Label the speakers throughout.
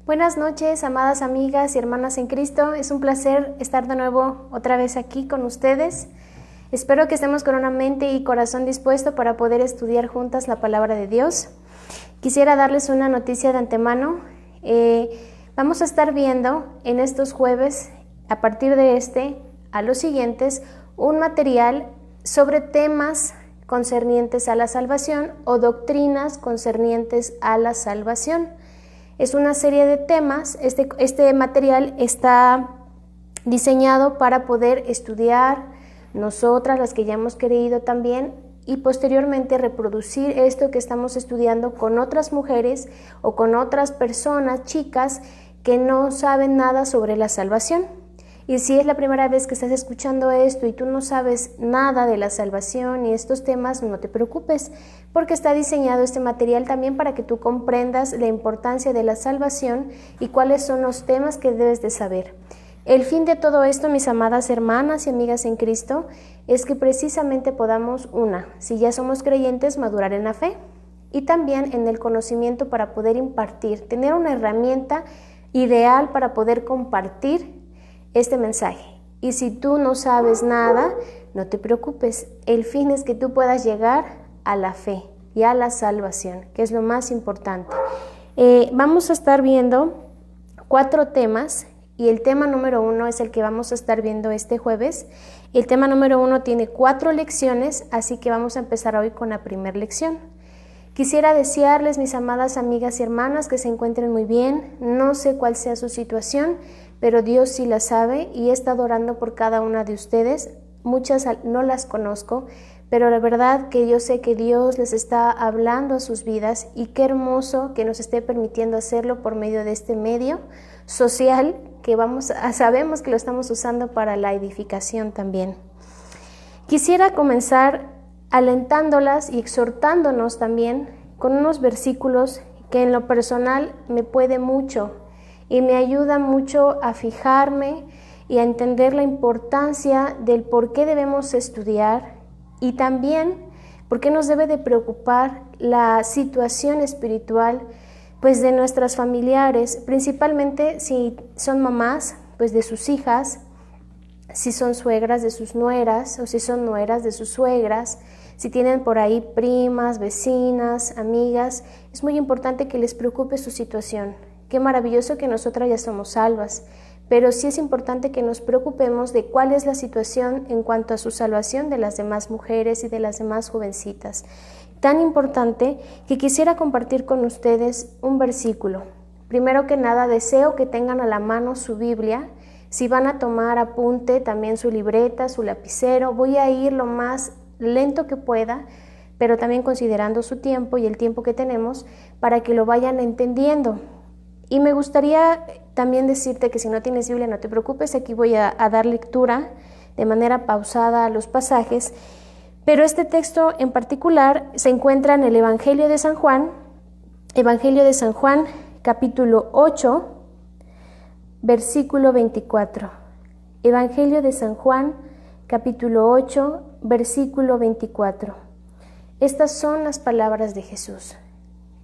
Speaker 1: Buenas noches, amadas amigas y hermanas en Cristo. Es un placer estar de nuevo otra vez aquí con ustedes. Espero que estemos con una mente y corazón dispuesto para poder estudiar juntas la palabra de Dios. Quisiera darles una noticia de antemano. Vamos a estar viendo en estos jueves, a partir de a los siguientes, un material sobre temas concernientes a la salvación o doctrinas concernientes a la salvación. Es una serie de temas. Este material está diseñado para poder estudiar nosotras, las que ya hemos creído también, y posteriormente reproducir esto que estamos estudiando con otras mujeres o con otras personas, chicas, que no saben nada sobre la salvación. Y si es la primera vez que estás escuchando esto y tú no sabes nada de la salvación y estos temas, no te preocupes, porque está diseñado este material también para que tú comprendas la importancia de la salvación y cuáles son los temas que debes de saber. El fin de todo esto, mis amadas hermanas y amigas en Cristo, es que precisamente podamos, si ya somos creyentes, madurar en la fe y también en el conocimiento para poder impartir, tener una herramienta ideal para poder compartir este mensaje. Y si tú no sabes nada, no te preocupes. El fin es que tú puedas llegar a la fe y a la salvación, que es lo más importante. Vamos a estar viendo 4 temas y el tema número 1 es el que vamos a estar viendo este jueves. El tema número 1 tiene 4 lecciones, así que vamos a empezar hoy con la primera lección. Quisiera desearles, mis amadas amigas y hermanas, que se encuentren muy bien. No sé cuál sea su situación, pero Dios sí la sabe y he estado orando por cada una de ustedes. Muchas no las conozco, pero la verdad que yo sé que Dios les está hablando a sus vidas y qué hermoso que nos esté permitiendo hacerlo por medio de este medio social que sabemos que lo estamos usando para la edificación también. Quisiera comenzar alentándolas y exhortándonos también con unos versículos que en lo personal me puede mucho y me ayuda mucho a fijarme y a entender la importancia del por qué debemos estudiar y también por qué nos debe de preocupar la situación espiritual pues de nuestras familiares, principalmente si son mamás, pues de sus hijas, si son suegras de sus nueras o si son nueras de sus suegras, si tienen por ahí primas, vecinas, amigas. Es muy importante que les preocupe su situación. Qué maravilloso que nosotras ya somos salvas, pero sí es importante que nos preocupemos de cuál es la situación en cuanto a su salvación de las demás mujeres y de las demás jovencitas. Tan importante que quisiera compartir con ustedes un versículo. Primero que nada, deseo que tengan a la mano su Biblia. Si van a tomar apunte, también su libreta, su lapicero. Voy a ir lo más lento que pueda, pero también considerando su tiempo y el tiempo que tenemos para que lo vayan entendiendo. Y me gustaría también decirte que si no tienes Biblia, no te preocupes, aquí voy a dar lectura de manera pausada a los pasajes, pero este texto en particular se encuentra en el Evangelio de San Juan, capítulo 8, versículo 24. Evangelio de San Juan, capítulo 8, versículo 24. Estas son las palabras de Jesús.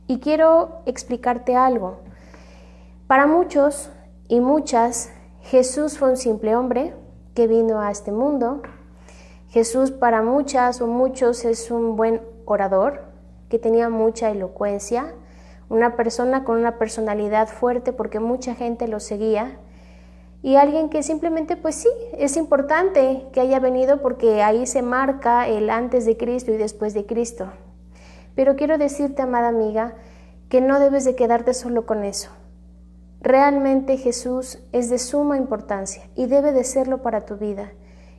Speaker 1: Y quiero explicarte algo. Para muchos y muchas, Jesús fue un simple hombre que vino a este mundo. Jesús para muchas o muchos es un buen orador que tenía mucha elocuencia, una persona con una personalidad fuerte porque mucha gente lo seguía y alguien que simplemente pues sí, es importante que haya venido porque ahí se marca el antes de Cristo y después de Cristo. Pero quiero decirte, amada amiga, que no debes de quedarte solo con eso. Realmente Jesús es de suma importancia y debe de serlo para tu vida.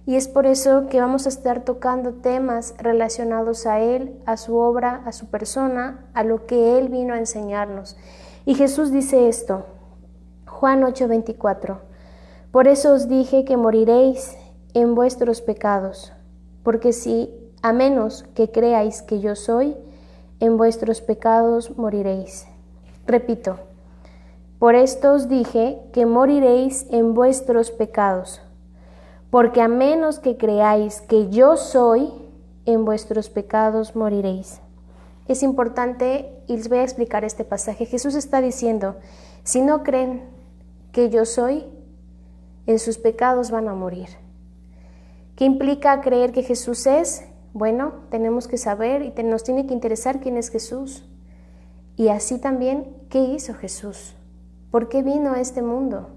Speaker 1: Y es por eso que vamos a estar tocando temas relacionados a Él, a su obra, a su persona, a lo que Él vino a enseñarnos. Y Jesús dice esto, Juan 8:24, por eso os dije que moriréis en vuestros pecados, porque si, a menos que creáis que yo soy, en vuestros pecados moriréis. Repito, por esto os dije que moriréis en vuestros pecados, porque a menos que creáis que yo soy, en vuestros pecados moriréis. es importante y les voy a explicar este pasaje. Jesús está diciendo, si no creen que yo soy, en sus pecados van a morir. ¿Qué implica creer que Jesús es? Bueno, tenemos que saber y nos tiene que interesar quién es Jesús. Y así también, ¿qué hizo Jesús? ¿Por qué vino a este mundo?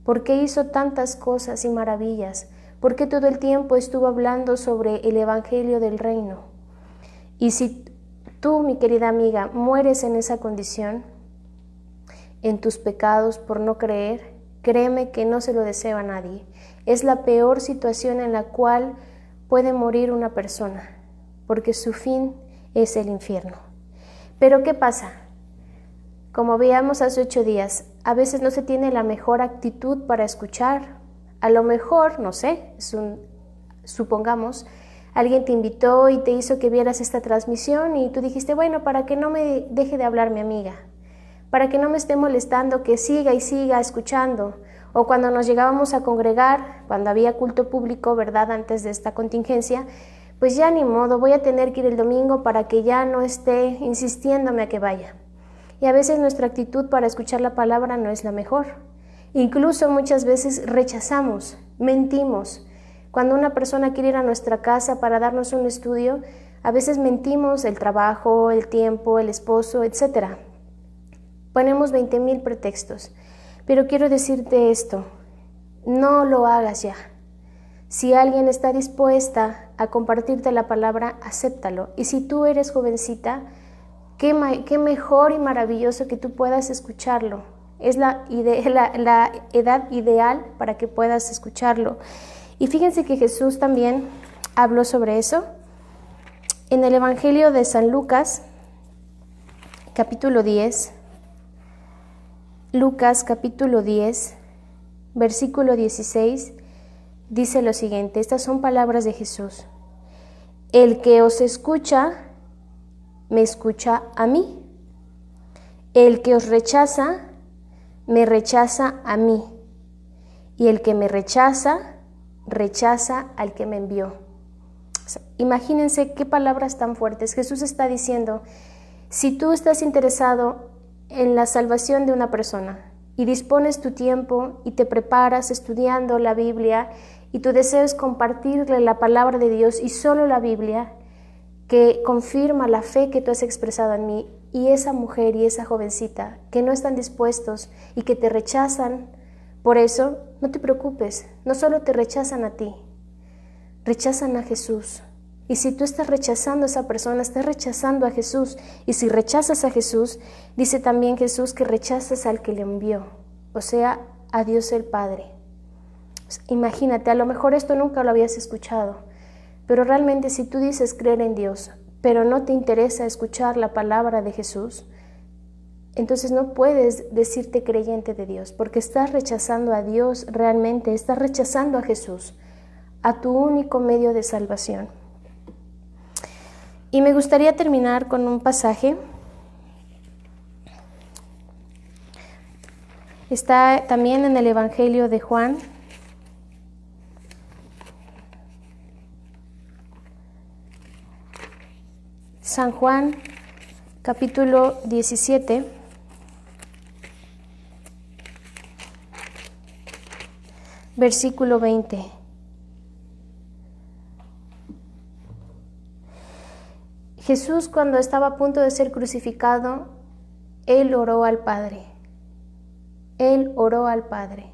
Speaker 1: ¿Por qué hizo tantas cosas y maravillas? ¿Por qué todo el tiempo estuvo hablando sobre el Evangelio del Reino? Y si tú, mi querida amiga, mueres en esa condición, en tus pecados por no creer, créeme que no se lo deseo a nadie. Es la peor situación en la cual puede morir una persona, porque su fin es el infierno. Pero ¿qué pasa? Como veíamos hace 8 días, a veces no se tiene la mejor actitud para escuchar. A lo mejor, no sé, supongamos, alguien te invitó y te hizo que vieras esta transmisión y tú dijiste, bueno, para que no me deje de hablar mi amiga, para que no me esté molestando, que siga y siga escuchando. O cuando nos llegábamos a congregar, cuando había culto público, ¿verdad?, antes de esta contingencia, pues ya ni modo, voy a tener que ir el domingo para que ya no esté insistiéndome a que vaya. Y a veces nuestra actitud para escuchar la palabra no es la mejor. Incluso muchas veces rechazamos, mentimos. Cuando una persona quiere ir a nuestra casa para darnos un estudio, a veces mentimos el trabajo, el tiempo, el esposo, etc. Ponemos 20,000 pretextos. Pero quiero decirte esto, no lo hagas ya. Si alguien está dispuesta a compartirte la palabra, acéptalo. Y si tú eres jovencita, qué mejor y maravilloso que tú puedas escucharlo. Es la edad ideal para que puedas escucharlo. Y fíjense que Jesús también habló sobre eso. En el Evangelio de San Lucas, capítulo 10, Lucas capítulo 10, versículo 16, dice lo siguiente, estas son palabras de Jesús. El que os escucha, me escucha a mí. El que os rechaza, me rechaza a mí. Y el que me rechaza, rechaza al que me envió. O sea, imagínense qué palabras tan fuertes. Jesús está diciendo, si tú estás interesado en la salvación de una persona y dispones tu tiempo y te preparas estudiando la Biblia y tu deseo es compartirle la palabra de Dios y solo la Biblia que confirma la fe que tú has expresado en mí, y esa mujer y esa jovencita que no están dispuestos y que te rechazan, por eso no te preocupes, no solo te rechazan a ti, rechazan a Jesús. Y si tú estás rechazando a esa persona, estás rechazando a Jesús. Y si rechazas a Jesús, dice también Jesús que rechazas al que le envió, o sea, a Dios el Padre. Imagínate, a lo mejor esto nunca lo habías escuchado, pero realmente si tú dices creer en Dios, pero no te interesa escuchar la palabra de Jesús, entonces no puedes decirte creyente de Dios, porque estás rechazando a Dios realmente, estás rechazando a Jesús, a tu único medio de salvación. Y me gustaría terminar con un pasaje. Está también en el Evangelio de Juan. San Juan, capítulo 17. Versículo 20. Jesús, cuando estaba a punto de ser crucificado, Él oró al Padre. Él oró al Padre.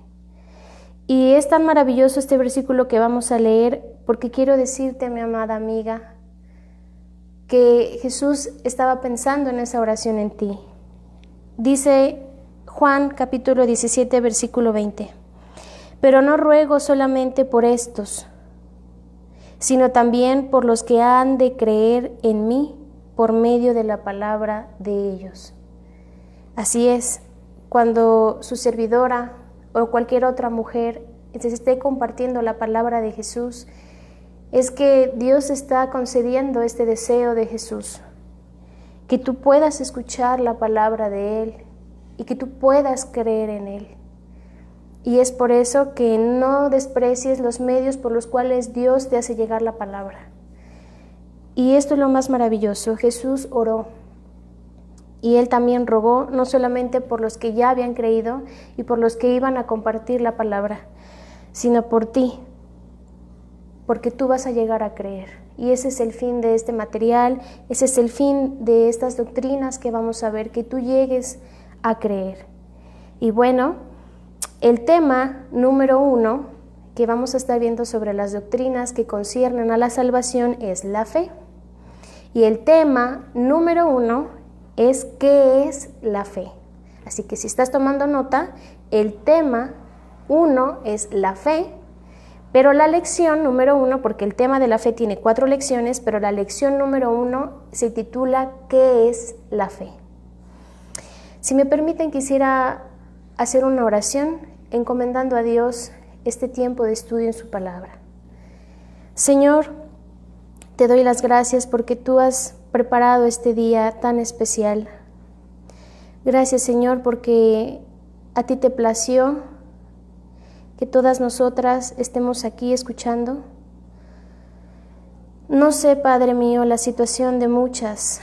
Speaker 1: Y es tan maravilloso este versículo que vamos a leer, porque quiero decirte, mi amada amiga, que Jesús estaba pensando en esa oración en ti. Dice Juan capítulo 17, versículo 20. Pero no ruego solamente por estos, sino también por los que han de creer en mí por medio de la palabra de ellos. Así es, cuando su servidora o cualquier otra mujer se esté compartiendo la palabra de Jesús, es que Dios está concediendo este deseo de Jesús, que tú puedas escuchar la palabra de Él y que tú puedas creer en Él. Y es por eso que no desprecies los medios por los cuales Dios te hace llegar la palabra. Y esto es lo más maravilloso. Jesús oró y Él también rogó, no solamente por los que ya habían creído y por los que iban a compartir la palabra, sino por ti, porque tú vas a llegar a creer. Y ese es el fin de este material, ese es el fin de estas doctrinas que vamos a ver, que tú llegues a creer. Y bueno, el tema número 1 que vamos a estar viendo sobre las doctrinas que conciernen a la salvación es la fe. Y el tema número 1 es ¿qué es la fe? Así que si estás tomando nota, el tema 1 es la fe, pero la lección número 1, porque el tema de la fe tiene 4 lecciones, pero la lección número 1 se titula ¿qué es la fe? Si me permiten, quisiera hacer una oración encomendando a Dios este tiempo de estudio en su palabra. Señor, te doy las gracias porque tú has preparado este día tan especial. Gracias, Señor, porque a ti te plació que todas nosotras estemos aquí escuchando. No sé, Padre mío, la situación de muchas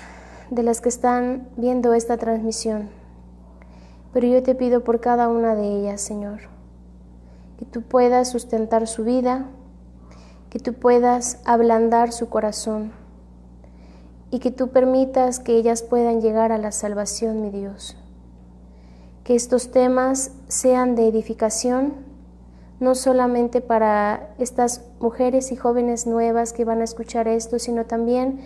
Speaker 1: de las que están viendo esta transmisión, pero yo te pido por cada una de ellas, Señor, que tú puedas sustentar su vida, que tú puedas ablandar su corazón y que tú permitas que ellas puedan llegar a la salvación, mi Dios. Que estos temas sean de edificación, no solamente para estas mujeres y jóvenes nuevas que van a escuchar esto, sino también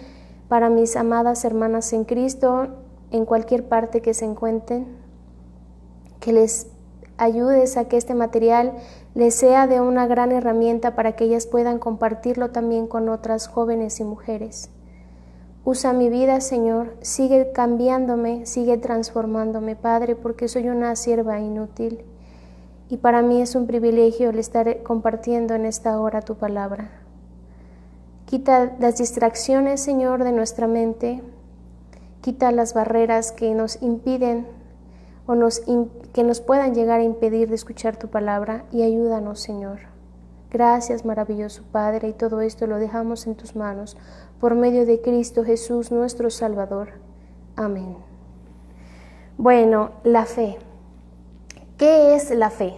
Speaker 1: para mis amadas hermanas en Cristo, en cualquier parte que se encuentren, que les ayudes a que este material les sea de una gran herramienta para que ellas puedan compartirlo también con otras jóvenes y mujeres. Usa mi vida, Señor, sigue cambiándome, sigue transformándome, Padre, porque soy una sierva inútil y para mí es un privilegio el estar compartiendo en esta hora tu palabra. Quita las distracciones, Señor, de nuestra mente, quita las barreras que nos impiden o que nos puedan llegar a impedir de escuchar tu palabra y ayúdanos, Señor. Gracias, maravilloso Padre, y todo esto lo dejamos en tus manos por medio de Cristo Jesús, nuestro Salvador. Amén. Bueno, la fe. ¿Qué es la fe?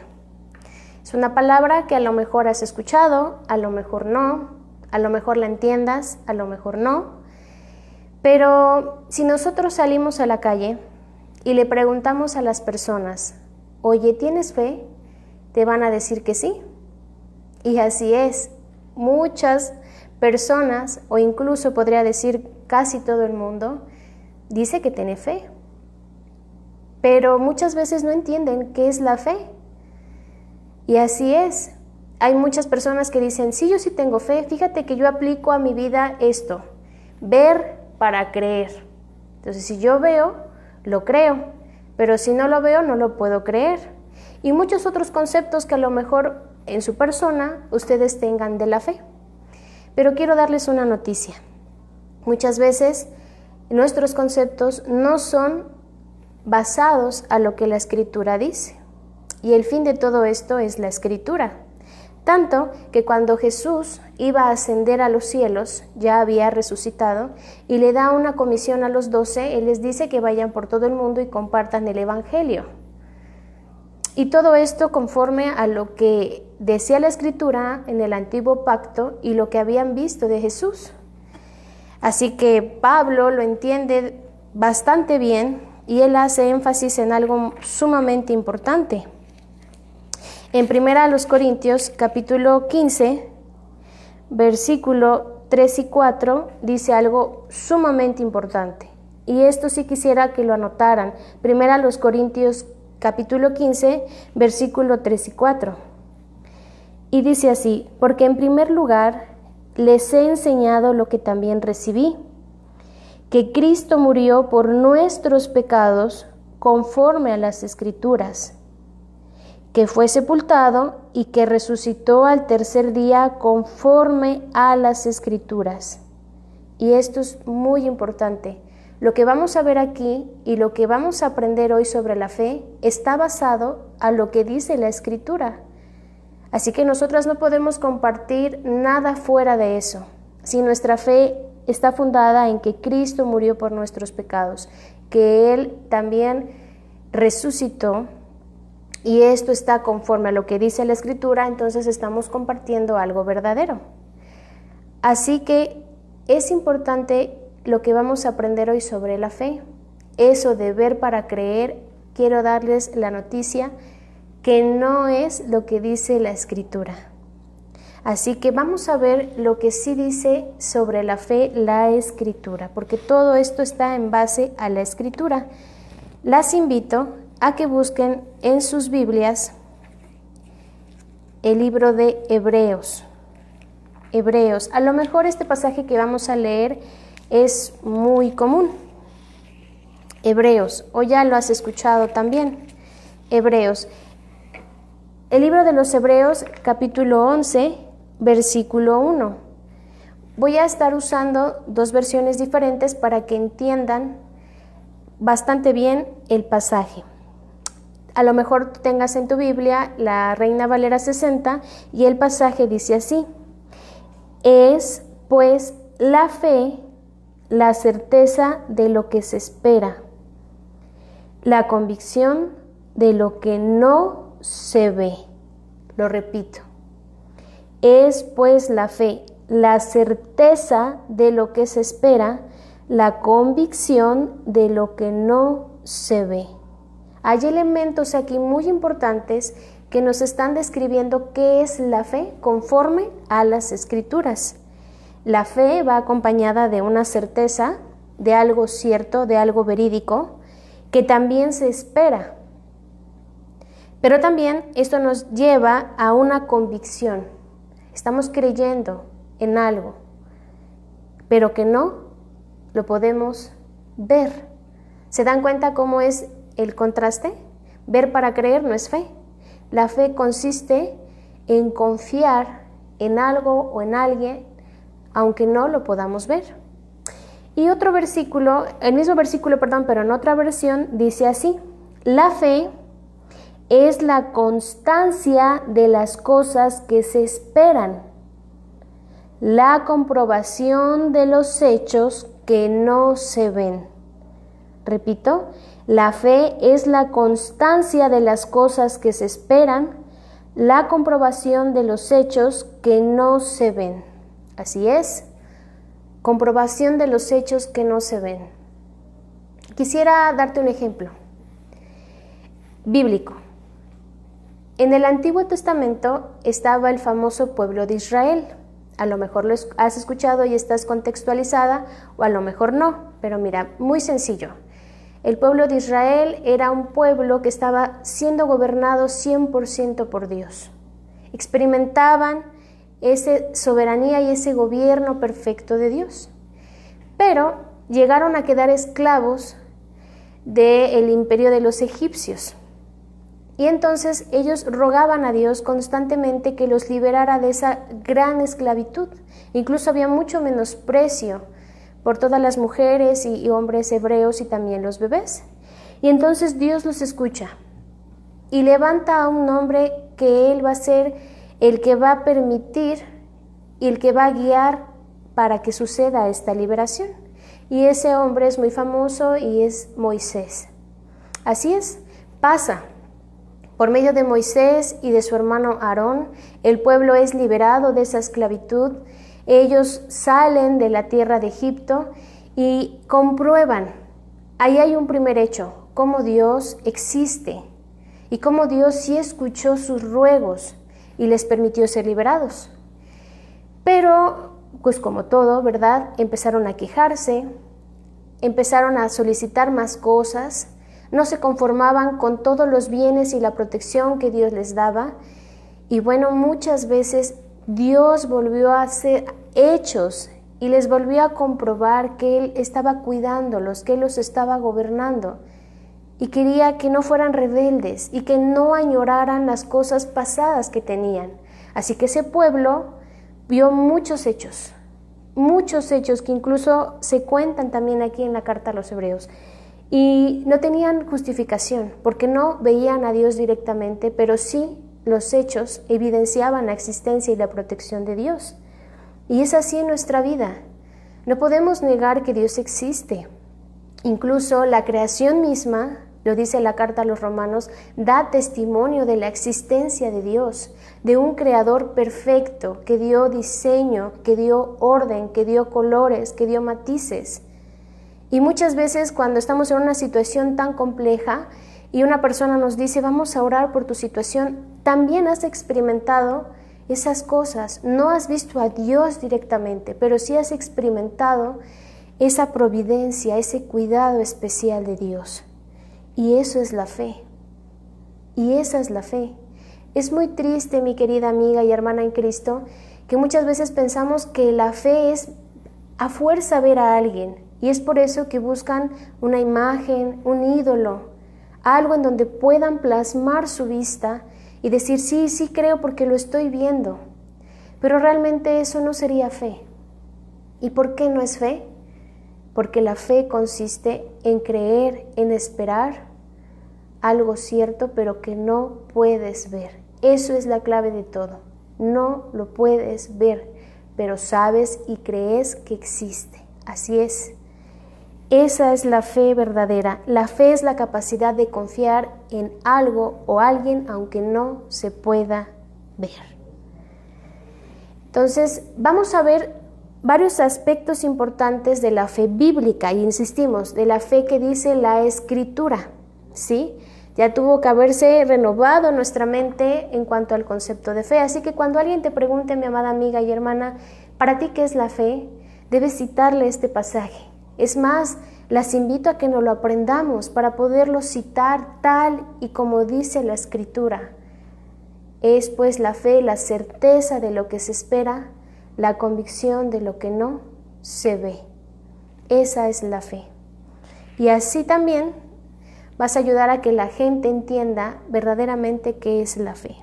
Speaker 1: Es una palabra que a lo mejor has escuchado, a lo mejor no, a lo mejor la entiendas, a lo mejor no. Pero si nosotros salimos a la calle y le preguntamos a las personas, oye, ¿tienes fe? Te van a decir que sí. Y así es. Muchas personas, o incluso podría decir casi todo el mundo, dice que tiene fe. Pero muchas veces no entienden qué es la fe. Y así es. Hay muchas personas que dicen, sí, yo sí tengo fe, fíjate que yo aplico a mi vida esto, ver para creer. Entonces, si yo veo, lo creo, pero si no lo veo, no lo puedo creer. Y muchos otros conceptos que a lo mejor en su persona ustedes tengan de la fe. Pero quiero darles una noticia. Muchas veces nuestros conceptos no son basados a lo que la Escritura dice. Y el fin de todo esto es la Escritura. Tanto que cuando Jesús iba a ascender a los cielos, ya había resucitado, y le da una comisión a los 12, Él les dice que vayan por todo el mundo y compartan el Evangelio. Y todo esto conforme a lo que decía la Escritura en el Antiguo Pacto y lo que habían visto de Jesús. Así que Pablo lo entiende bastante bien y él hace énfasis en algo sumamente importante. En 1 Corintios capítulo 15, versículo 3 y 4, dice algo sumamente importante. Y esto sí quisiera que lo anotaran. 1 Corintios capítulo 15, versículo 3 y 4. Y dice así, porque en primer lugar les he enseñado lo que también recibí, que Cristo murió por nuestros pecados conforme a las Escrituras, que fue sepultado y que resucitó al tercer día conforme a las Escrituras. Y esto es muy importante. Lo que vamos a ver aquí y lo que vamos a aprender hoy sobre la fe está basado a lo que dice la Escritura. Así que nosotras no podemos compartir nada fuera de eso. Si nuestra fe está fundada en que Cristo murió por nuestros pecados, que Él también resucitó, y esto está conforme a lo que dice la Escritura, entonces estamos compartiendo algo verdadero. Así que es importante lo que vamos a aprender hoy sobre la fe. Eso de ver para creer, quiero darles la noticia que no es lo que dice la Escritura. Así que vamos a ver lo que sí dice sobre la fe la Escritura, porque todo esto está en base a la Escritura. Las invito a que busquen en sus Biblias el libro de Hebreos. Hebreos. A lo mejor este pasaje que vamos a leer es muy común. Hebreos, o ya lo has escuchado también. Hebreos. El libro de los Hebreos, capítulo 11, versículo 1. Voy a estar usando dos versiones diferentes para que entiendan bastante bien el pasaje. A lo mejor tengas en tu Biblia la Reina Valera 60 y el pasaje dice así: es pues la fe, la certeza de lo que se espera, la convicción de lo que no se ve. Lo repito. Es pues la fe, la certeza de lo que se espera, la convicción de lo que no se ve. Hay elementos aquí muy importantes que nos están describiendo qué es la fe conforme a las Escrituras. La fe va acompañada de una certeza, de algo cierto, de algo verídico, que también se espera. Pero también esto nos lleva a una convicción. Estamos creyendo en algo, pero que no lo podemos ver. ¿Se dan cuenta cómo es el contraste? Ver para creer no es fe. La fe consiste en confiar en algo o en alguien, aunque no lo podamos ver. Y otro versículo, el mismo versículo, pero en otra versión, dice así: la fe es la constancia de las cosas que se esperan, la comprobación de los hechos que no se ven. Repito, la fe es la constancia de las cosas que se esperan, la comprobación de los hechos que no se ven. Así es, comprobación de los hechos que no se ven. Quisiera darte un ejemplo bíblico. En el Antiguo Testamento estaba el famoso pueblo de Israel. A lo mejor lo has escuchado y estás contextualizada, o a lo mejor no, pero mira, muy sencillo. El pueblo de Israel era un pueblo que estaba siendo gobernado 100% por Dios. Experimentaban esa soberanía y ese gobierno perfecto de Dios. Pero llegaron a quedar esclavos del imperio de los egipcios. Y entonces ellos rogaban a Dios constantemente que los liberara de esa gran esclavitud. Incluso había mucho menosprecio por todas las mujeres y hombres hebreos y también los bebés. Y entonces Dios los escucha y levanta a un hombre que Él va a ser el que va a permitir y el que va a guiar para que suceda esta liberación. Y ese hombre es muy famoso y es Moisés. Así es, pasa. Por medio de Moisés y de su hermano Aarón, el pueblo es liberado de esa esclavitud. Ellos salen de la tierra de Egipto y comprueban, ahí hay un primer hecho, cómo Dios existe y cómo Dios sí escuchó sus ruegos y les permitió ser liberados. Pero, pues como todo, ¿verdad? Empezaron a quejarse, empezaron a solicitar más cosas, no se conformaban con todos los bienes y la protección que Dios les daba. Y bueno, muchas veces Dios volvió a hacer hechos y les volvió a comprobar que Él estaba cuidándolos, que Él los estaba gobernando y quería que no fueran rebeldes y que no añoraran las cosas pasadas que tenían. Así que ese pueblo vio muchos hechos que incluso se cuentan también aquí en la carta a los Hebreos. Y no tenían justificación porque no veían a Dios directamente, pero sí los hechos evidenciaban la existencia y la protección de Dios. Y es así en nuestra vida. No podemos negar que Dios existe. Incluso la creación misma, lo dice la carta a los Romanos, da testimonio de la existencia de Dios, de un creador perfecto que dio diseño, que dio orden, que dio colores, que dio matices. Y muchas veces cuando estamos en una situación tan compleja y una persona nos dice, vamos a orar por tu situación, también has experimentado esas cosas. No has visto a Dios directamente, pero sí has experimentado esa providencia, ese cuidado especial de Dios. Y eso es la fe. Y esa es la fe. Es muy triste, mi querida amiga y hermana en Cristo, que muchas veces pensamos que la fe es a fuerza ver a alguien. Y es por eso que buscan una imagen, un ídolo, algo en donde puedan plasmar su vista y decir, sí, sí creo porque lo estoy viendo. Pero realmente eso no sería fe. ¿Y por qué no es fe? Porque la fe consiste en creer, en esperar algo cierto, pero que no puedes ver. Eso es la clave de todo. No lo puedes ver, pero sabes y crees que existe. Así es. Esa es la fe verdadera. La fe es la capacidad de confiar en algo o alguien aunque no se pueda ver. Entonces, vamos a ver varios aspectos importantes de la fe bíblica, y insistimos, de la fe que dice la Escritura, ¿sí? Ya tuvo que haberse renovado nuestra mente en cuanto al concepto de fe. Así que cuando alguien te pregunte, mi amada amiga y hermana, ¿para ti qué es la fe? Debes citarle este pasaje. Es más, las invito a que nos lo aprendamos para poderlo citar tal y como dice la Escritura. Es pues la fe, la certeza de lo que se espera, la convicción de lo que no se ve. Esa es la fe. Y así también vas a ayudar a que la gente entienda verdaderamente qué es la fe.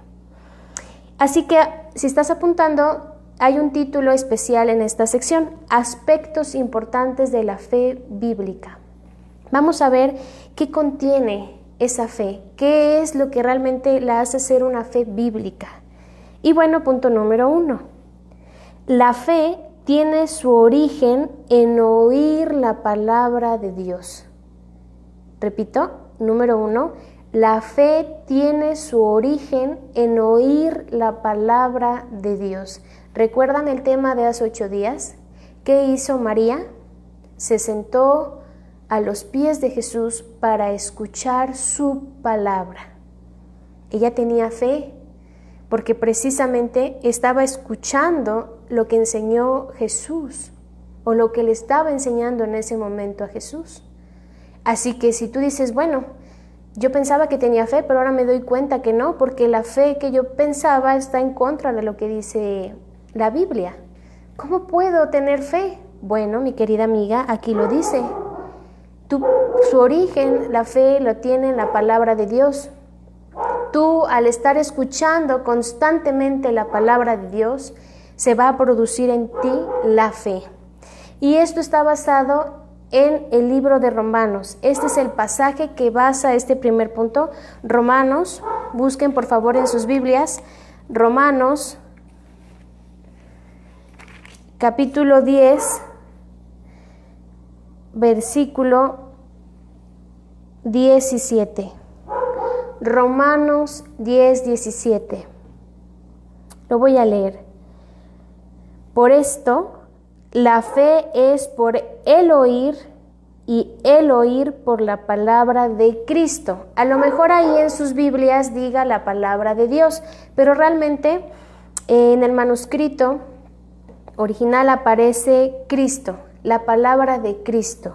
Speaker 1: Así que si estás apuntando, hay un título especial en esta sección, Aspectos importantes de la fe bíblica. Vamos a ver qué contiene esa fe, qué es lo que realmente la hace ser una fe bíblica. Y bueno, punto número 1. La fe tiene su origen en oír la palabra de Dios. Repito, número 1, la fe tiene su origen en oír la palabra de Dios. ¿Recuerdan el tema de hace 8 días? ¿Qué hizo María? Se sentó a los pies de Jesús para escuchar su palabra. Ella tenía fe porque precisamente estaba escuchando lo que enseñó Jesús o lo que le estaba enseñando en ese momento a Jesús. Así que si tú dices, bueno, yo pensaba que tenía fe, pero ahora me doy cuenta que no, porque la fe que yo pensaba está en contra de lo que dice la Biblia. ¿Cómo puedo tener fe? Bueno, mi querida amiga, aquí lo dice. Su origen, la fe, lo tiene en la palabra de Dios. Tú, al estar escuchando constantemente la palabra de Dios, se va a producir en ti la fe. Y esto está basado en el libro de Romanos. Este es el pasaje que basa este primer punto. Romanos, busquen por favor en sus Biblias, Romanos, capítulo 10, versículo 17. Romanos 10, 17. Lo voy a leer. Por esto, la fe es por el oír y el oír por la palabra de Cristo. A lo mejor ahí en sus Biblias diga la palabra de Dios, pero realmente en el manuscrito original aparece Cristo, la palabra de Cristo.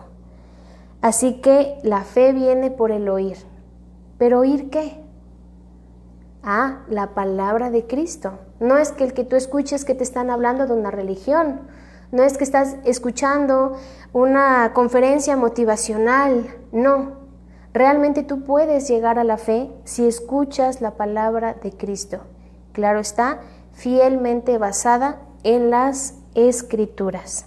Speaker 1: Así que la fe viene por el oír. ¿Pero oír qué? La palabra de Cristo. No es que el que tú escuches que te están hablando de una religión. No es que estás escuchando una conferencia motivacional. No. Realmente tú puedes llegar a la fe si escuchas la palabra de Cristo. Claro está, fielmente basada en las Escrituras.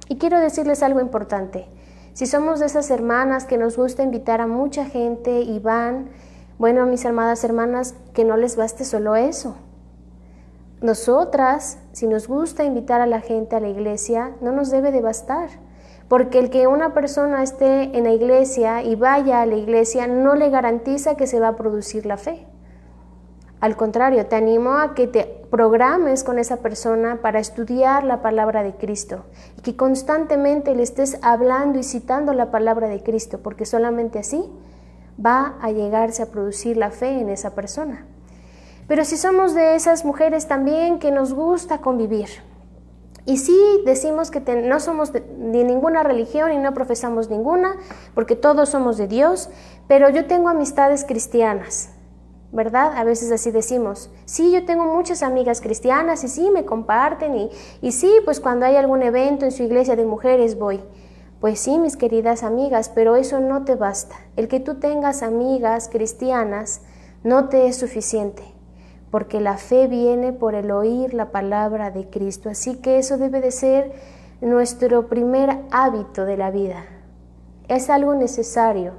Speaker 1: Y quiero decirles algo importante. Si somos de esas hermanas que nos gusta invitar a mucha gente y van, bueno, mis amadas hermanas, que no les baste solo eso. nosotras, si nos gusta invitar a la gente a la iglesia, no nos debe de bastar, porque el que una persona esté en la iglesia y vaya a la iglesia no le garantiza que se va a producir la fe. Al contrario, te animo a que te programes con esa persona para estudiar la palabra de Cristo y que constantemente le estés hablando y citando la palabra de Cristo, porque solamente así va a llegarse a producir la fe en esa persona. Pero si somos de esas mujeres también que nos gusta convivir, y sí decimos que no somos de ninguna religión y no profesamos ninguna, porque todos somos de Dios, pero yo tengo amistades cristianas, ¿verdad? A veces así decimos, sí, yo tengo muchas amigas cristianas y sí, me comparten y sí, pues cuando hay algún evento en su iglesia de mujeres voy. Pues sí, mis queridas amigas, pero eso no te basta. El que tú tengas amigas cristianas no te es suficiente, porque la fe viene por el oír la palabra de Cristo. Así que eso debe de ser nuestro primer hábito de la vida. Es algo necesario.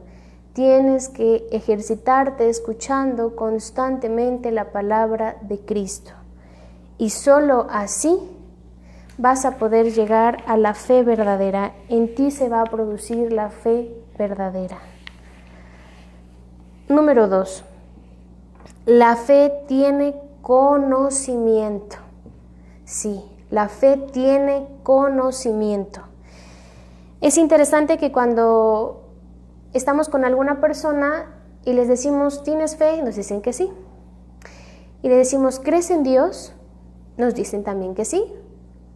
Speaker 1: Tienes que ejercitarte escuchando constantemente la palabra de Cristo. Y solo así vas a poder llegar a la fe verdadera. En ti se va a producir la fe verdadera. Número 2. La fe tiene conocimiento. Sí, la fe tiene conocimiento. Es interesante que cuando estamos con alguna persona y les decimos, ¿tienes fe? Nos dicen que sí. Y le decimos, ¿crees en Dios? Nos dicen también que sí,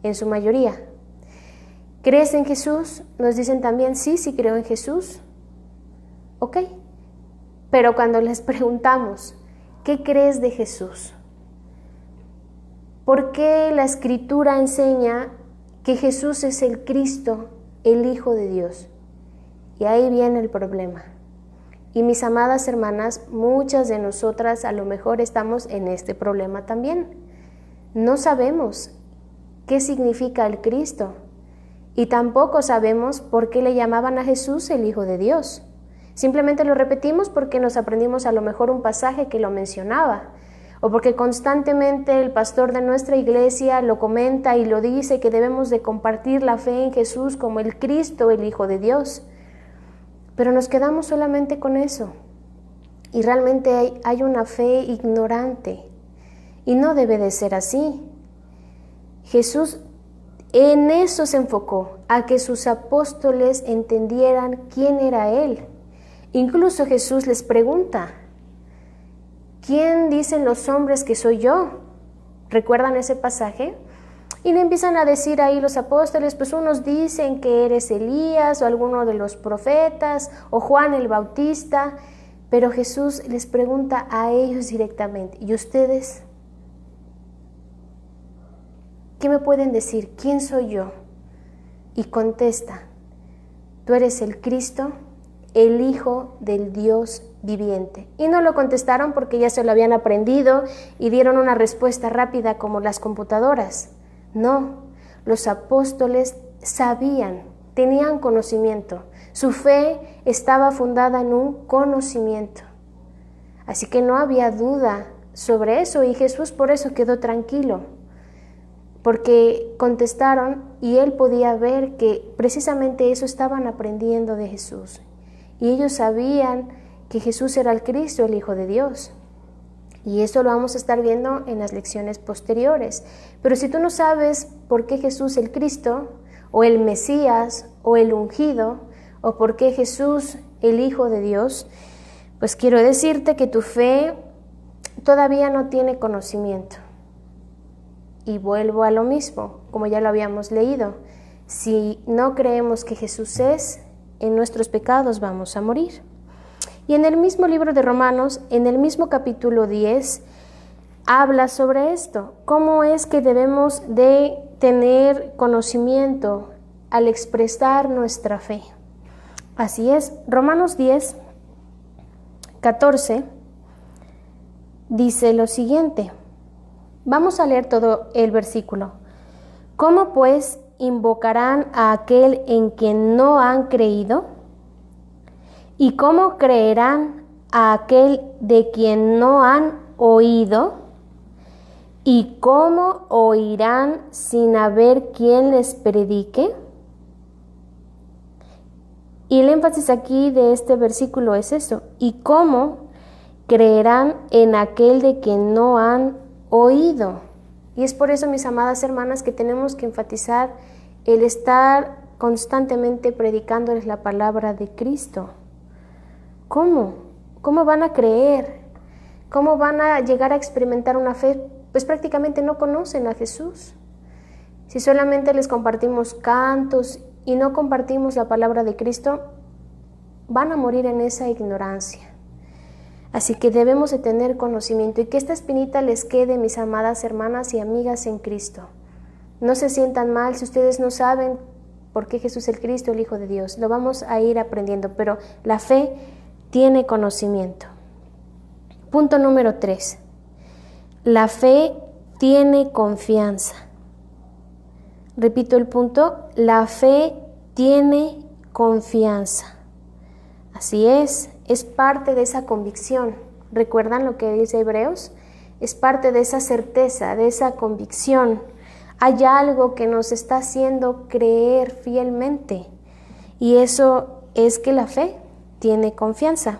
Speaker 1: en su mayoría. ¿Crees en Jesús? Nos dicen también, sí, sí creo en Jesús. Ok. Pero cuando les preguntamos, ¿qué crees de Jesús? ¿Por qué la Escritura enseña que Jesús es el Cristo, el Hijo de Dios? Y ahí viene el problema. Y mis amadas hermanas, muchas de nosotras a lo mejor estamos en este problema también. No sabemos qué significa el Cristo y tampoco sabemos por qué le llamaban a Jesús el Hijo de Dios. Simplemente lo repetimos porque nos aprendimos a lo mejor un pasaje que lo mencionaba, o porque constantemente el pastor de nuestra iglesia lo comenta y lo dice, que debemos de compartir la fe en Jesús como el Cristo, el Hijo de Dios. Pero nos quedamos solamente con eso. Y realmente hay una fe ignorante. Y no debe de ser así. Jesús en eso se enfocó, a que sus apóstoles entendieran quién era Él. Incluso Jesús les pregunta, ¿quién dicen los hombres que soy yo? ¿Recuerdan ese pasaje? Y le empiezan a decir ahí los apóstoles, pues unos dicen que eres Elías o alguno de los profetas o Juan el Bautista, pero Jesús les pregunta a ellos directamente, ¿y ustedes? ¿Qué me pueden decir? ¿Quién soy yo? Y contesta, tú eres el Cristo, el Hijo del Dios viviente. Y no lo contestaron porque ya se lo habían aprendido y dieron una respuesta rápida como las computadoras. No, los apóstoles sabían, tenían conocimiento. Su fe estaba fundada en un conocimiento. Así que no había duda sobre eso y Jesús por eso quedó tranquilo, porque contestaron y él podía ver que precisamente eso estaban aprendiendo de Jesús. Y ellos sabían que Jesús era el Cristo, el Hijo de Dios. Y eso lo vamos a estar viendo en las lecciones posteriores. Pero si tú no sabes por qué Jesús el Cristo, o el Mesías, o el ungido, o por qué Jesús el Hijo de Dios, pues quiero decirte que tu fe todavía no tiene conocimiento. Y vuelvo a lo mismo, como ya lo habíamos leído. Si no creemos que Jesús es, en nuestros pecados vamos a morir. Y en el mismo libro de Romanos, en el mismo capítulo 10, habla sobre esto. ¿Cómo es que debemos de tener conocimiento al expresar nuestra fe? Así es, Romanos 10, 14, dice lo siguiente. Vamos a leer todo el versículo. ¿Cómo pues invocarán a aquel en quien no han creído? ¿Y cómo creerán a aquel de quien no han oído? ¿Y cómo oirán sin haber quien les predique? Y el énfasis aquí de este versículo es eso. ¿Y cómo creerán en aquel de quien no han oído? Y es por eso, mis amadas hermanas, que tenemos que enfatizar el estar constantemente predicándoles la palabra de Cristo. ¿Cómo? ¿Cómo van a creer? ¿Cómo van a llegar a experimentar una fe? Pues prácticamente no conocen a Jesús. Si solamente les compartimos cantos y no compartimos la palabra de Cristo, van a morir en esa ignorancia. Así que debemos de tener conocimiento y que esta espinita les quede, mis amadas hermanas y amigas en Cristo. No se sientan mal si ustedes no saben por qué Jesús es el Cristo, el Hijo de Dios. Lo vamos a ir aprendiendo, pero la fe tiene conocimiento. Punto número 3. La fe tiene confianza. Repito el punto, la fe tiene confianza. Así es parte de esa convicción. ¿Recuerdan lo que dice Hebreos? Es parte de esa certeza, de esa convicción. Hay algo que nos está haciendo creer fielmente y eso es que la fe tiene confianza.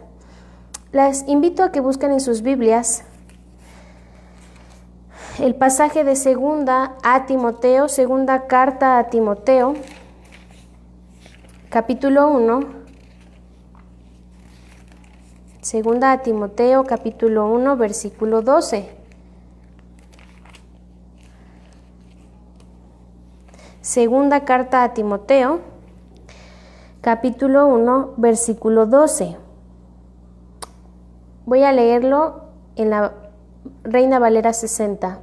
Speaker 1: Las invito a que busquen en sus Biblias el pasaje de segunda carta a Timoteo, capítulo 1, segunda a Timoteo, capítulo 1, versículo 12. Segunda carta a Timoteo, capítulo 1, versículo 12. Voy a leerlo en la Reina Valera 60.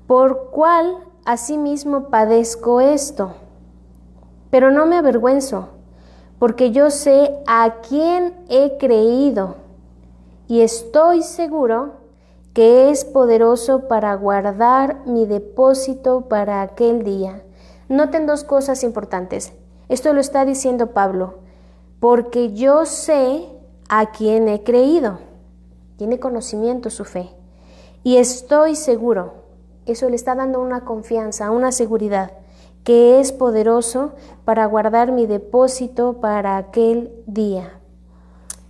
Speaker 1: Por cual asimismo padezco esto, pero no me avergüenzo, porque yo sé a quién he creído y estoy seguro que es poderoso para guardar mi depósito para aquel día. Noten dos cosas importantes. Esto lo está diciendo Pablo, porque yo sé a quién he creído. Tiene conocimiento su fe. Y estoy seguro, eso le está dando una confianza, una seguridad, que es poderoso para guardar mi depósito para aquel día.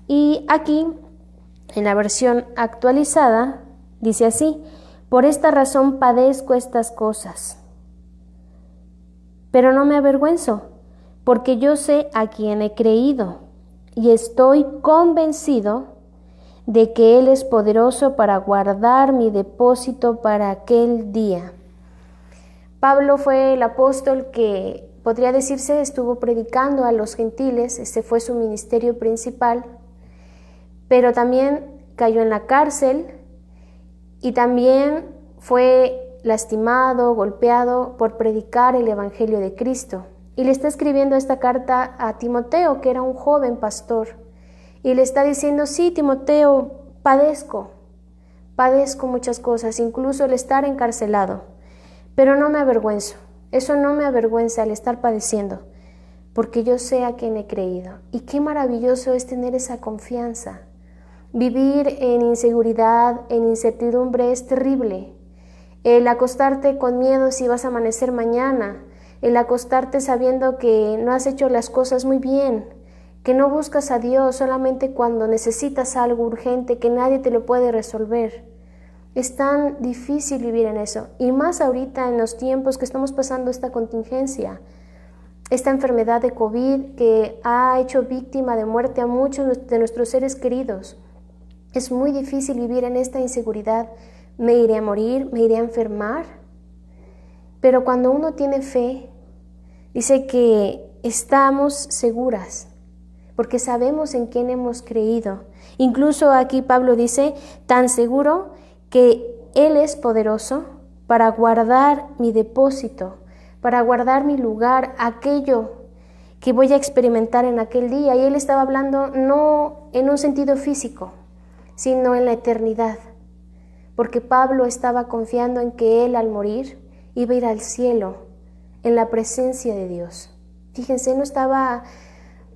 Speaker 1: Y aquí, en la versión actualizada, dice así: por esta razón padezco estas cosas, pero no me avergüenzo, porque yo sé a quién he creído y estoy convencido de que Él es poderoso para guardar mi depósito para aquel día. Pablo fue el apóstol que, podría decirse, estuvo predicando a los gentiles. Ese fue su ministerio principal, pero también cayó en la cárcel y también fue lastimado, golpeado por predicar el Evangelio de Cristo. Y le está escribiendo esta carta a Timoteo, que era un joven pastor. Y le está diciendo: sí, Timoteo, padezco muchas cosas, incluso el estar encarcelado, pero no me avergüenzo. Eso no me avergüenza, el estar padeciendo, porque yo sé a quién he creído. Y qué maravilloso es tener esa confianza. Vivir en inseguridad, en incertidumbre es terrible. El acostarte con miedo si vas a amanecer mañana, el acostarte sabiendo que no has hecho las cosas muy bien, que no buscas a Dios solamente cuando necesitas algo urgente que nadie te lo puede resolver. Es tan difícil vivir en eso, y más ahorita en los tiempos que estamos pasando esta contingencia, esta enfermedad de COVID que ha hecho víctima de muerte a muchos de nuestros seres queridos. Es muy difícil vivir en esta inseguridad. ¿Me iré a morir? ¿Me iré a enfermar? Pero cuando uno tiene fe, dice que estamos seguras, porque sabemos en quién hemos creído. Incluso aquí Pablo dice: tan seguro que Él es poderoso para guardar mi depósito, para guardar mi lugar, aquello que voy a experimentar en aquel día. Y Él estaba hablando no en un sentido físico, sino en la eternidad, porque Pablo estaba confiando en que él, al morir, iba a ir al cielo, en la presencia de Dios. Fíjense, no estaba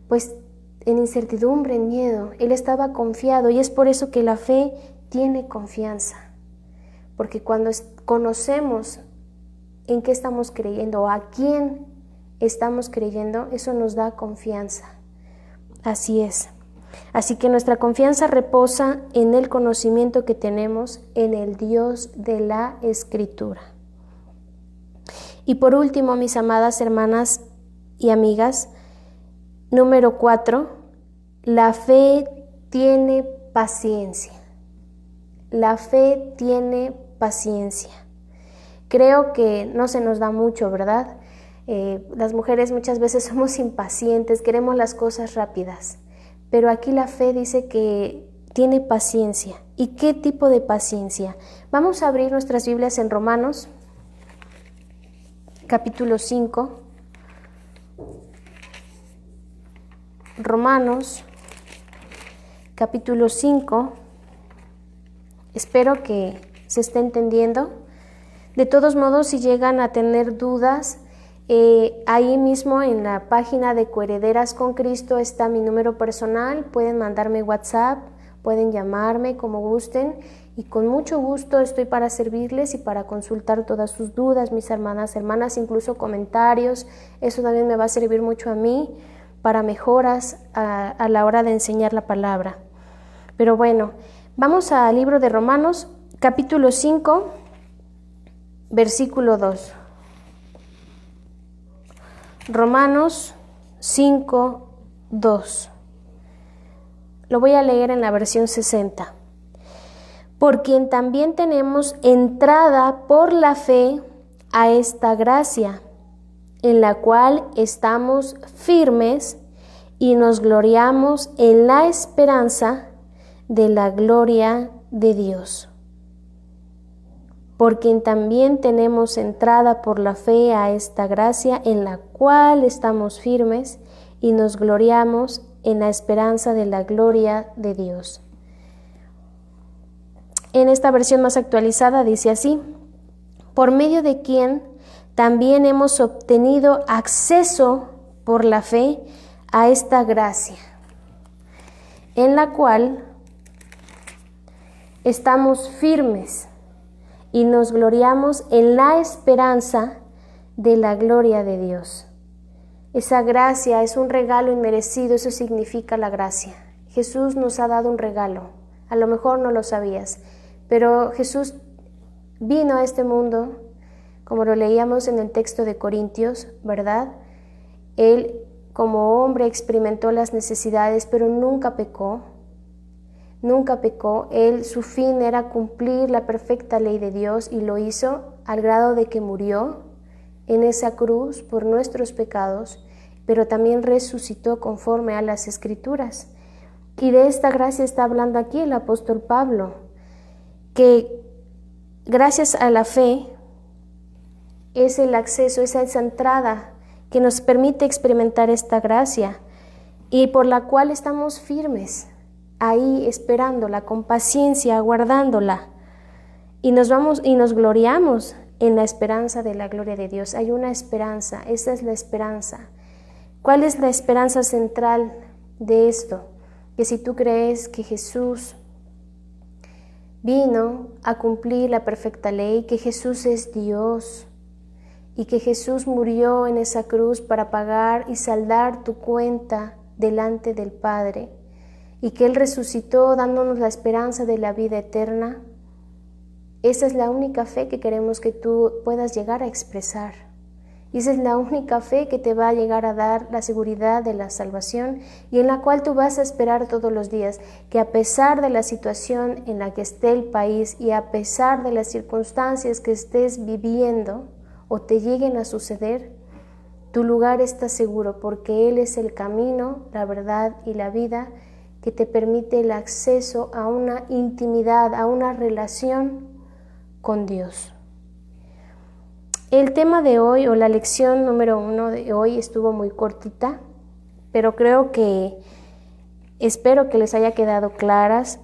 Speaker 1: pues en incertidumbre, en miedo. Él estaba confiado, y es por eso que la fe tiene confianza, porque cuando conocemos en qué estamos creyendo o a quién estamos creyendo, eso nos da confianza. Así es. Así que nuestra confianza reposa en el conocimiento que tenemos en el Dios de la Escritura. Y por último, mis amadas hermanas y amigas, número 4, la fe tiene paciencia. La fe tiene paciencia. Creo que no se nos da mucho, ¿verdad? Las mujeres muchas veces somos impacientes, queremos las cosas rápidas, pero aquí la fe dice que tiene paciencia. ¿Y qué tipo de paciencia? Vamos a abrir nuestras Biblias en Romanos, capítulo 5. Romanos, capítulo 5. Espero que se esté entendiendo. De todos modos, si llegan a tener dudas, ahí mismo en la página de Coherederas con Cristo está mi número personal. Pueden mandarme WhatsApp, pueden llamarme como gusten y con mucho gusto estoy para servirles y para consultar todas sus dudas, mis hermanas, incluso comentarios. Eso también me va a servir mucho a mí para mejoras a la hora de enseñar la palabra. Pero bueno, vamos al libro de Romanos, capítulo 5, versículo 2. Romanos 5, 2. Lo voy a leer en la versión 60. Por quien también tenemos entrada por la fe a esta gracia, en la cual estamos firmes y nos gloriamos en la esperanza de la gloria de Dios. Por quien también tenemos entrada por la fe a esta gracia, en la cual estamos firmes y nos gloriamos en la esperanza de la gloria de Dios. En esta versión más actualizada dice así: por medio de quien también hemos obtenido acceso por la fe a esta gracia, en la cual estamos firmes y nos gloriamos en la esperanza de la gloria de Dios. Esa gracia es un regalo inmerecido, eso significa la gracia. Jesús nos ha dado un regalo, a lo mejor no lo sabías, pero Jesús vino a este mundo, como lo leíamos en el texto de Corintios, ¿verdad? Él como hombre experimentó las necesidades, pero nunca pecó. Él, su fin era cumplir la perfecta ley de Dios y lo hizo al grado de que murió en esa cruz por nuestros pecados, pero también resucitó conforme a las Escrituras. Y de esta gracia está hablando aquí el apóstol Pablo, que gracias a la fe es el acceso, es esa entrada que nos permite experimentar esta gracia y por la cual estamos firmes, ahí esperándola, con paciencia, aguardándola. Y nos gloriamos en la esperanza de la gloria de Dios. Hay una esperanza, esa es la esperanza. ¿Cuál es la esperanza central de esto? Que si tú crees que Jesús vino a cumplir la perfecta ley, que Jesús es Dios y que Jesús murió en esa cruz para pagar y saldar tu cuenta delante del Padre, y que Él resucitó dándonos la esperanza de la vida eterna, esa es la única fe que queremos que tú puedas llegar a expresar. Y esa es la única fe que te va a llegar a dar la seguridad de la salvación y en la cual tú vas a esperar todos los días, que a pesar de la situación en la que esté el país y a pesar de las circunstancias que estés viviendo o te lleguen a suceder, tu lugar está seguro porque Él es el camino, la verdad y la vida, que te permite el acceso a una intimidad, a una relación con Dios. El tema de hoy, o la lección número 1 de hoy, estuvo muy cortita, pero espero que les haya quedado claras.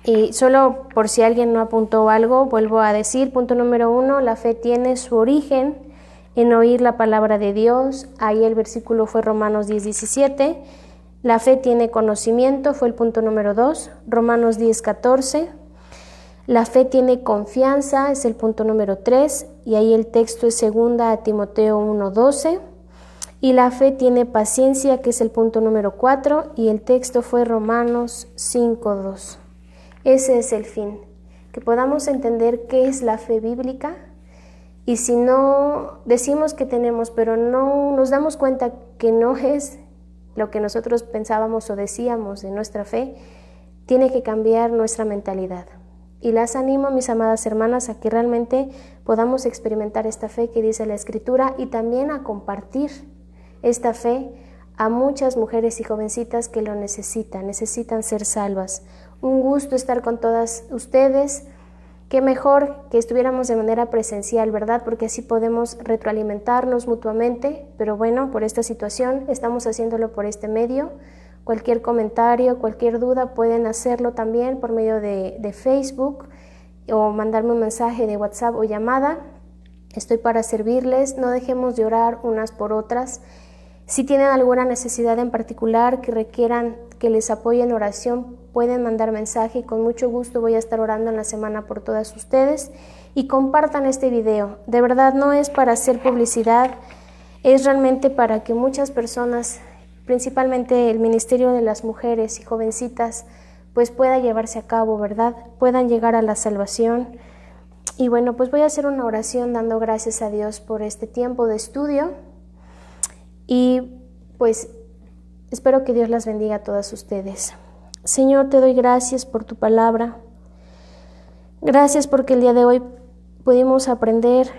Speaker 1: Y solo por si alguien no apuntó algo, vuelvo a decir, punto número 1, la fe tiene su origen en oír la palabra de Dios. Ahí el versículo fue Romanos 10:17. La fe tiene conocimiento, fue el punto número 2, Romanos 10:14. La fe tiene confianza, es el punto número 3, y ahí el texto es 2 Timoteo 1:12. Y la fe tiene paciencia, que es el punto número 4, y el texto fue Romanos 5:2. Ese es el fin, que podamos entender qué es la fe bíblica, y si no decimos que tenemos, pero no nos damos cuenta que no es lo que nosotros pensábamos o decíamos de nuestra fe, tiene que cambiar nuestra mentalidad. Y las animo, mis amadas hermanas, a que realmente podamos experimentar esta fe que dice la Escritura y también a compartir esta fe a muchas mujeres y jovencitas que lo necesitan ser salvas. Un gusto estar con todas ustedes. Qué mejor que estuviéramos de manera presencial, ¿verdad? Porque así podemos retroalimentarnos mutuamente, pero bueno, por esta situación estamos haciéndolo por este medio. Cualquier comentario, cualquier duda pueden hacerlo también por medio de Facebook o mandarme un mensaje de WhatsApp o llamada. Estoy para servirles, no dejemos de orar unas por otras. Si tienen alguna necesidad en particular que requieran que les apoye en oración, pueden mandar mensaje y con mucho gusto voy a estar orando en la semana por todas ustedes. Y compartan este video. De verdad no es para hacer publicidad, es realmente para que muchas personas, principalmente el ministerio de las mujeres y jovencitas, pues pueda llevarse a cabo, ¿verdad? Puedan llegar a la salvación. Y bueno, pues voy a hacer una oración dando gracias a Dios por este tiempo de estudio. Y pues espero que Dios las bendiga a todas ustedes. Señor, te doy gracias por tu palabra. Gracias porque el día de hoy pudimos aprender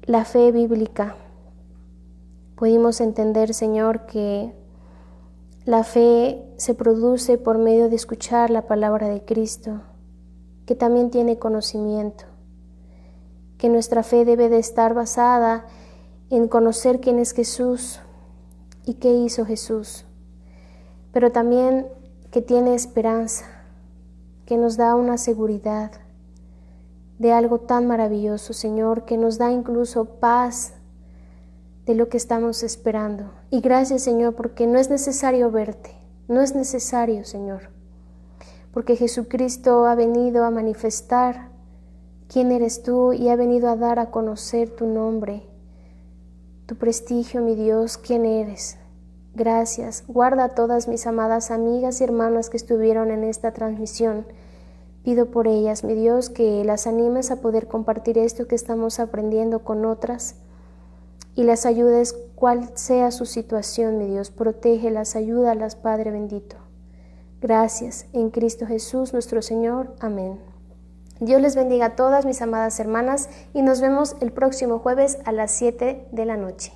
Speaker 1: la fe bíblica. Pudimos entender, Señor, que la fe se produce por medio de escuchar la palabra de Cristo, que también tiene conocimiento, que nuestra fe debe de estar basada en conocer quién es Jesús y qué hizo Jesús, pero también que tiene esperanza, que nos da una seguridad de algo tan maravilloso, Señor, que nos da incluso paz de lo que estamos esperando. Y gracias, Señor, porque no es necesario verte, no es necesario, Señor, porque Jesucristo ha venido a manifestar quién eres tú y ha venido a dar a conocer tu nombre, tu prestigio, mi Dios, quién eres. Gracias. Guarda a todas mis amadas amigas y hermanas que estuvieron en esta transmisión. Pido por ellas, mi Dios, que las animes a poder compartir esto que estamos aprendiendo con otras y las ayudes cual sea su situación, mi Dios. Protégelas, ayúdalas, Padre bendito. Gracias. En Cristo Jesús, nuestro Señor. Amén. Dios les bendiga a todas mis amadas hermanas y nos vemos el próximo jueves a las 7 de la noche.